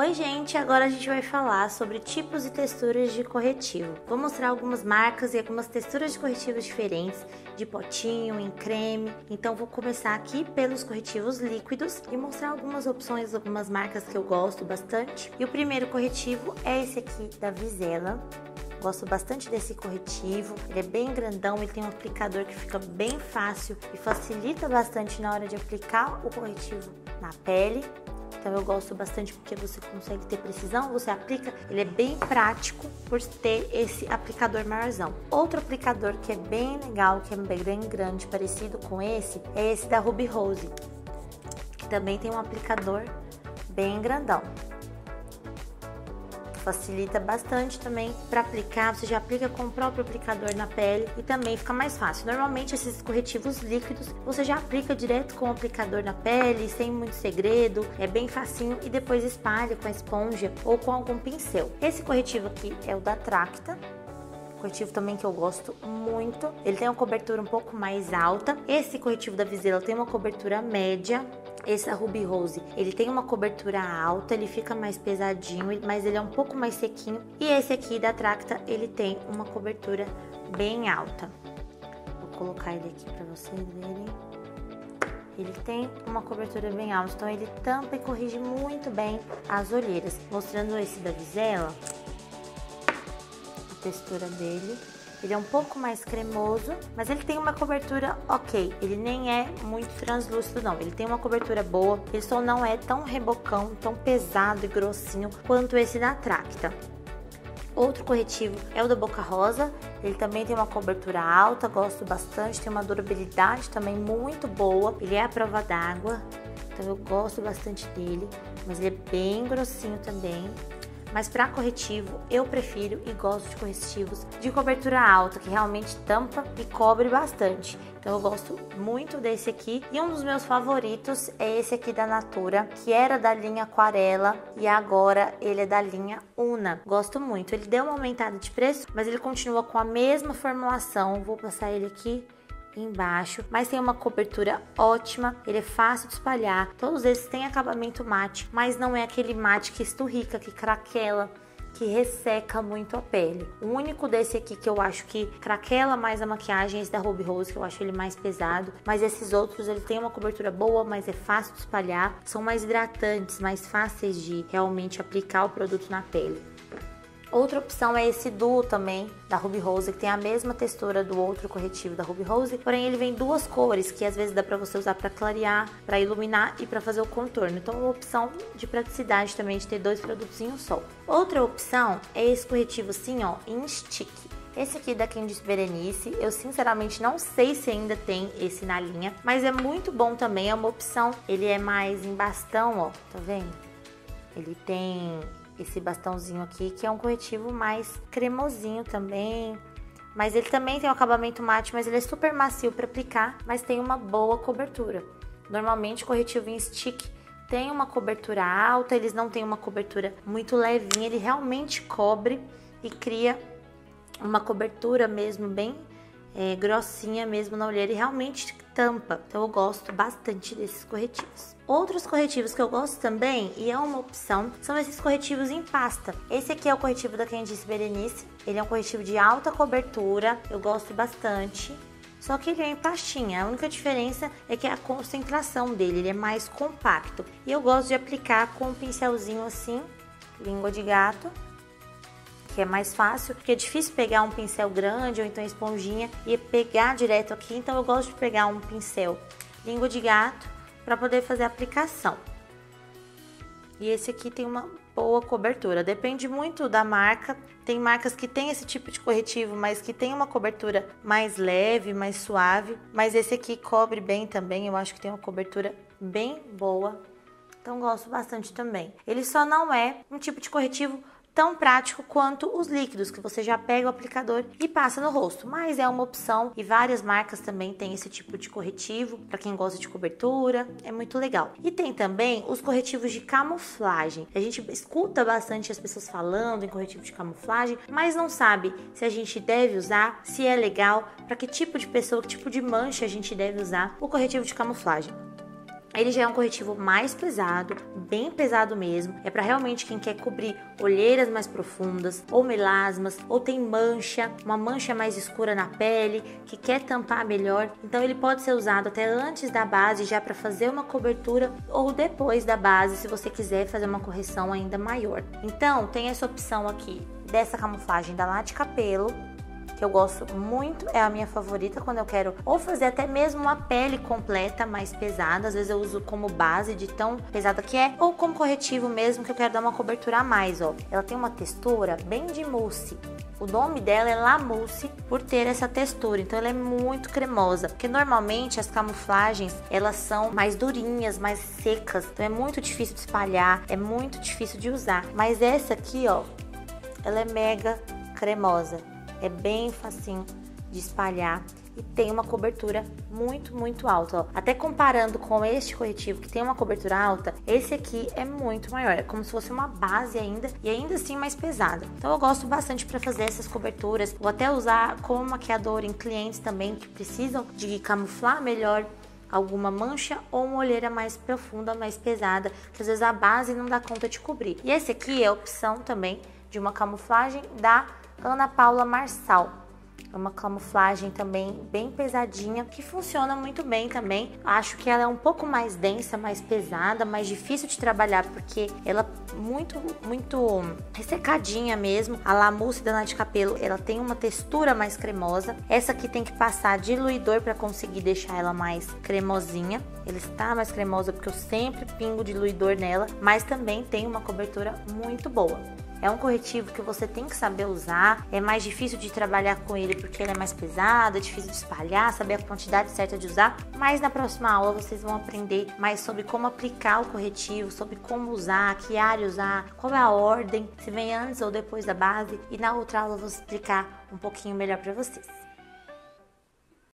Oi gente, agora a gente vai falar sobre tipos e texturas de corretivo. Vou mostrar algumas marcas e algumas texturas de corretivos diferentes, de potinho, em creme. Então vou começar aqui pelos corretivos líquidos e mostrar algumas opções, algumas marcas que eu gosto bastante. E o primeiro corretivo é esse aqui da Vizela. Gosto bastante desse corretivo, ele é bem grandão, ele tem um aplicador que fica bem fácil e facilita bastante na hora de aplicar o corretivo na pele. Então eu gosto bastante porque você consegue ter precisão, você aplica, ele é bem prático por ter esse aplicador maiorzão. Outro aplicador que é bem legal, que é bem grande, parecido com esse, é esse da Ruby Rose, que também tem um aplicador bem grandão. Facilita bastante também para aplicar, você já aplica com o próprio aplicador na pele e também fica mais fácil. Normalmente esses corretivos líquidos você já aplica direto com o aplicador na pele, sem muito segredo, é bem facinho e depois espalha com a esponja ou com algum pincel. Esse corretivo aqui é o da Tracta. Corretivo também que eu gosto muito, ele tem uma cobertura um pouco mais alta. Esse corretivo da Vizela tem uma cobertura média. Esse da Ruby Rose, ele tem uma cobertura alta, ele fica mais pesadinho, mas ele é um pouco mais sequinho. E esse aqui da Tracta, ele tem uma cobertura bem alta. Vou colocar ele aqui para vocês verem. Ele tem uma cobertura bem alta, então ele tampa e corrige muito bem as olheiras. Mostrando esse da Vizela, a textura dele. Ele é um pouco mais cremoso, mas ele tem uma cobertura ok. Ele nem é muito translúcido não, ele tem uma cobertura boa. Ele só não é tão rebocão, tão pesado e grossinho quanto esse da Tracta. Outro corretivo é o da Boca Rosa. Ele também tem uma cobertura alta, gosto bastante. Tem uma durabilidade também muito boa. Ele é à prova d'água, então eu gosto bastante dele. Mas ele é bem grossinho também. Mas para corretivo, eu prefiro e gosto de corretivos de cobertura alta, que realmente tampa e cobre bastante. Então eu gosto muito desse aqui. E um dos meus favoritos é esse aqui da Natura, que era da linha Aquarela e agora ele é da linha Una. Gosto muito. Ele deu uma aumentada de preço, mas ele continua com a mesma formulação. Vou passar ele aqui embaixo, mas tem uma cobertura ótima, ele é fácil de espalhar. Todos esses têm acabamento mate, mas não é aquele mate que esturrica, que craquela, que resseca muito a pele. O único desse aqui que eu acho que craquela mais a maquiagem é esse da Ruby Rose, que eu acho ele mais pesado, mas esses outros ele tem uma cobertura boa, mas é fácil de espalhar, são mais hidratantes, mais fáceis de realmente aplicar o produto na pele. Outra opção é esse Duo também, da Ruby Rose, que tem a mesma textura do outro corretivo da Ruby Rose, porém ele vem duas cores, que às vezes dá pra você usar pra clarear, pra iluminar e pra fazer o contorno. Então é uma opção de praticidade também, de ter dois produtos em um só. Outra opção é esse corretivo assim, ó, em stick. Esse aqui da Candice Berenice, eu sinceramente não sei se ainda tem esse na linha, mas é muito bom também, é uma opção. Ele é mais em bastão, ó, tá vendo? Ele tem esse bastãozinho aqui, que é um corretivo mais cremosinho também, mas ele também tem um acabamento mate, mas ele é super macio para aplicar, mas tem uma boa cobertura. Normalmente corretivo em stick tem uma cobertura alta, eles não têm uma cobertura muito levinha, ele realmente cobre e cria uma cobertura mesmo bem grossinha mesmo na olheira e realmente tampa. Então eu gosto bastante desses corretivos. Outros corretivos que eu gosto também, e é uma opção, são esses corretivos em pasta. Esse aqui é o corretivo da Candice Berenice. Ele é um corretivo de alta cobertura, eu gosto bastante. Só que ele é em pastinha, a única diferença é que a concentração dele, ele é mais compacto. E eu gosto de aplicar com um pincelzinho assim, língua de gato, que é mais fácil, porque é difícil pegar um pincel grande ou então esponjinha e pegar direto aqui, então eu gosto de pegar um pincel língua de gato para poder fazer a aplicação. E esse aqui tem uma boa cobertura, depende muito da marca. Tem marcas que tem esse tipo de corretivo, mas que tem uma cobertura mais leve, mais suave, mas esse aqui cobre bem também, eu acho que tem uma cobertura bem boa, então gosto bastante também. Ele só não é um tipo de corretivo tão prático quanto os líquidos, que você já pega o aplicador e passa no rosto, mas é uma opção e várias marcas também têm esse tipo de corretivo, para quem gosta de cobertura, é muito legal. E tem também os corretivos de camuflagem, a gente escuta bastante as pessoas falando em corretivo de camuflagem, mas não sabe se a gente deve usar, se é legal, para que tipo de pessoa, que tipo de mancha a gente deve usar o corretivo de camuflagem. Ele já é um corretivo mais pesado, bem pesado mesmo. É para realmente quem quer cobrir olheiras mais profundas, ou melasmas, ou tem mancha, uma mancha mais escura na pele, que quer tampar melhor. Então ele pode ser usado até antes da base, já para fazer uma cobertura, ou depois da base, se você quiser fazer uma correção ainda maior. Então tem essa opção aqui dessa camuflagem da Latte Capello, que eu gosto muito, é a minha favorita quando eu quero ou fazer até mesmo uma pele completa mais pesada. Às vezes eu uso como base de tão pesada que é, ou como corretivo mesmo, que eu quero dar uma cobertura a mais, ó. Ela tem uma textura bem de mousse. O nome dela é La Mousse por ter essa textura, então ela é muito cremosa, porque normalmente as camuflagens elas são mais durinhas, mais secas, então é muito difícil de espalhar, é muito difícil de usar. Mas essa aqui, ó, ela é mega cremosa. É bem facinho de espalhar e tem uma cobertura muito alta, ó. Até comparando com este corretivo que tem uma cobertura alta, esse aqui é muito maior, é como se fosse uma base ainda e ainda assim mais pesada. Então eu gosto bastante para fazer essas coberturas, vou até usar como maquiador em clientes também que precisam de camuflar melhor alguma mancha ou uma olheira mais profunda, mais pesada, que às vezes a base não dá conta de cobrir. E esse aqui é a opção também de uma camuflagem da Ana Paula Marçal. É uma camuflagem também bem pesadinha, que funciona muito bem também. Acho que ela é um pouco mais densa, mais pesada, mais difícil de trabalhar, porque ela é muito ressecadinha mesmo. A La Mousse da Latte Capello, ela tem uma textura mais cremosa. Essa aqui tem que passar diluidor para conseguir deixar ela mais cremosinha. Ela está mais cremosa porque eu sempre pingo diluidor nela, mas também tem uma cobertura muito boa. É um corretivo que você tem que saber usar, é mais difícil de trabalhar com ele porque ele é mais pesado, é difícil de espalhar, saber a quantidade certa de usar, mas na próxima aula vocês vão aprender mais sobre como aplicar o corretivo, sobre como usar, que área usar, qual é a ordem, se vem antes ou depois da base, e na outra aula eu vou explicar um pouquinho melhor para vocês.